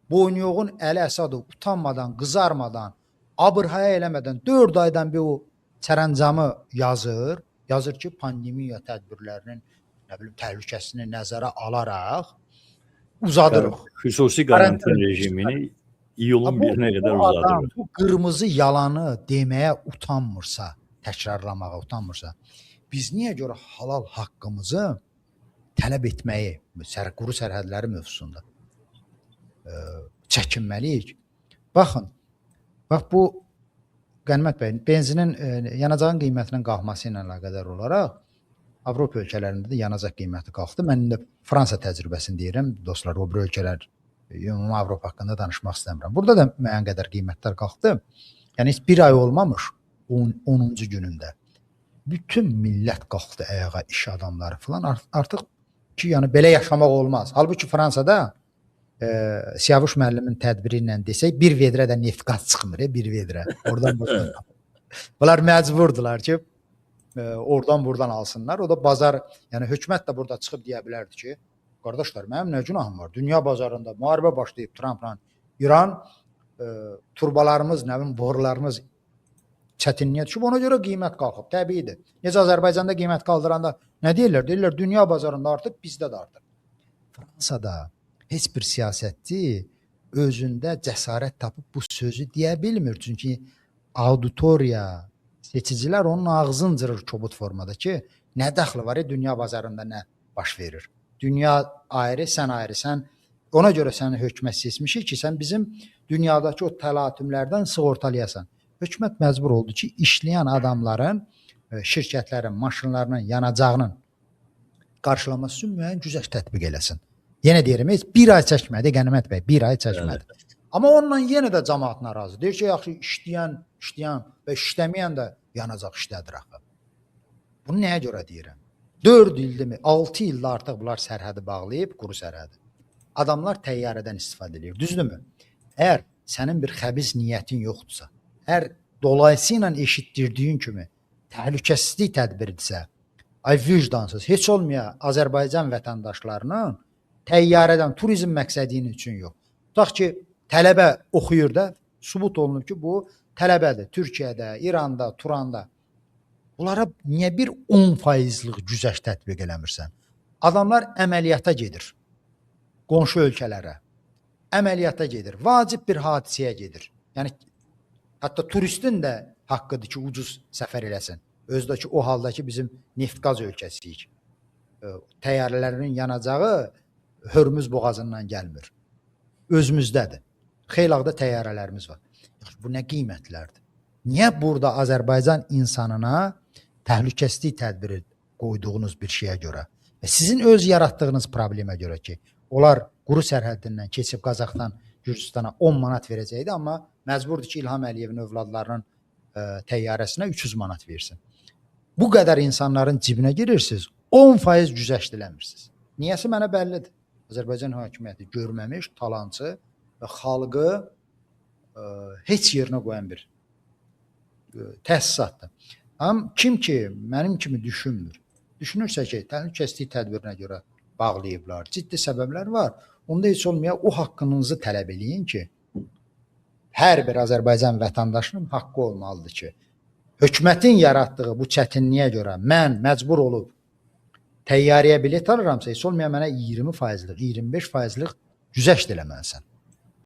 Boynuyoğun Əli Əsədov utanmadan, qızarmadan, abırhaya eləmədən 4 aydan bir o sərəncamı yazır. Yazır ki, pandemiya tədbirlərinin təhlükəsini nəzərə alaraq uzadırıq. Xüsusi karantin rejimini iyulun 1'ine kadar uzadırıq. Bu qırmızı yalanı deməyə utanmırsa, təkrarlamağa utanmırsa, biz niyə görə halal haqqımızı tələb etməyi, quru sərhədləri mövzusunda çəkinməliyik? Baxın, bax bu Qənimət bəy, benzinin yanacağın qiymətinin qalxması ilə əlaqədar olaraq Avropa ölkələrində də yanacaq qiyməti qalxdı. Mən indi Fransa təcrübəsini deyirəm, dostlar, o bir ölkələr, ümumi Avropa haqqında danışmaq istəmirəm. Burada da müəyyən qədər qiymətlər qalxdı. Yəni heç bir ay olmamış 10-cu günündə bütün millət qalxdı ayağa, iş adamları falan. Artıq ki, yəni belə yaşamaq olmaz. Halbuki Fransada Siyavuş müəllimin tədbiri ilə desək, bir vedrə də neft qaz çıxmır, bir vedrə. Oradan buradan. Bunlar məcburdular ki, oradan buradan alsınlar. O da bazar, yəni hökumət də burada çıxıb deyə bilərdi ki, qardaşlar, mənim nə günahım var? Dünya bazarında müharibə başlayıb Trumpla İran, turbalarımız, borularımız çətinliyə düşüb, ona görə qiymət qalxıb. Təbiidir. Necə Azərbaycanda qiymət qaldıranda nə deyirlər? Deyirlər, dünya bazarında artıq, bizdə də artıq. Fransada heç bir siyasətçi özündə cəsarət tapıb bu sözü deyə bilmir. Çünki auditoriya, seçicilər onun ağzını cırır kobud formada ki, nə dəxli var dünya bazarında nə baş verir? Dünya ayrı, sən ayrı, sən ona görə səni hökumət seçmişik ki, sən bizim dünyadakı o təlatümlərdən sığortalayasan. Hökumət məcbur oldu ki, işləyən adamların, şirkətlərin, maşınlarının yanacağının qarşılaması üçün müəyyən güzəşt tətbiq eləsin. Yenə deyirəm, heç bir ay çəkmədi Qənimət bəy, bir ay çəkmədi. Amma onunla yenə də cəmaət narazı. Deyir ki, yaxşı, işləyən və işləməyən də yanacaq işlədir axı. Bunu nəyə görə deyirəm? 4 ildir, 6 ildə artıq bunlar sərhədi bağlayıb, quru sərhədi. Adamlar təyyarədən istifadə edir, düzdürmü? Əgər sənin bir xəbis niyyətin yoxdursa, hər dolayısıyla eşitdirdiyin kimi təhlükəsizlik tədbiridirsə, ay vicdansız, heç olmaya Azərbaycan vətəndaşlarının təyyarədən turizm məqsədinin üçün yox. Tutaq ki, tələbə oxuyur da, sübut olunub ki, bu tələbədir. Türkiyədə, İranda, Turanda. Bunlara niyə bir 10%'lik güzəşt tətbiq eləmirsən? Adamlar əməliyyata gedir. Qonşu ölkələrə. Əməliyyata gedir. Vacib bir hadisəyə gedir. Yəni, hətta turistin də haqqıdır ki, ucuz səfər eləsin. Özdəki o haldakı bizim neft-qaz ölkəsiyik. Təyyarələrin yanacağı Hörmüz boğazından gəlmir. Özümüzdədir. Xeylaqda təyyarələrimiz var. Bu nə qiymətlərdir? Niyə burada Azərbaycan insanına təhlükəsizlik tədbiri qoyduğunuz bir şeyə görə və sizin öz yaratdığınız problemə görə ki, onlar quru sərhəddindən keçib Qazaxdan Gürcüstana 10 manat verəcəkdi, amma məcburdur ki, İlham Əliyevin övladlarının təyyarəsinə 300 manat versin. Bu qədər insanların cibinə girirsiniz, 10% güzəşt eləmirsiniz. Niyəsi mənə bəllidir. Azərbaycan hakimiyyəti görməmiş, talancı və xalqı heç yerinə qoyan bir təsisatdır. Amma kim ki, mənim kimi düşünmür, düşünürsə ki, təhlükəsizlik tədbirinə görə bağlayıblar, ciddi səbəblər var, onda heç olmaya o haqqınızı tələb eləyin ki, hər bir Azərbaycan vətəndaşının haqqı olmalıdır ki, hökumətin yaratdığı bu çətinliyə görə mən məcbur olub təyyarəyə bilet alıramsa, heç olmaya mənə 20%'lik, 25%'lik güzəşt eləməlisən.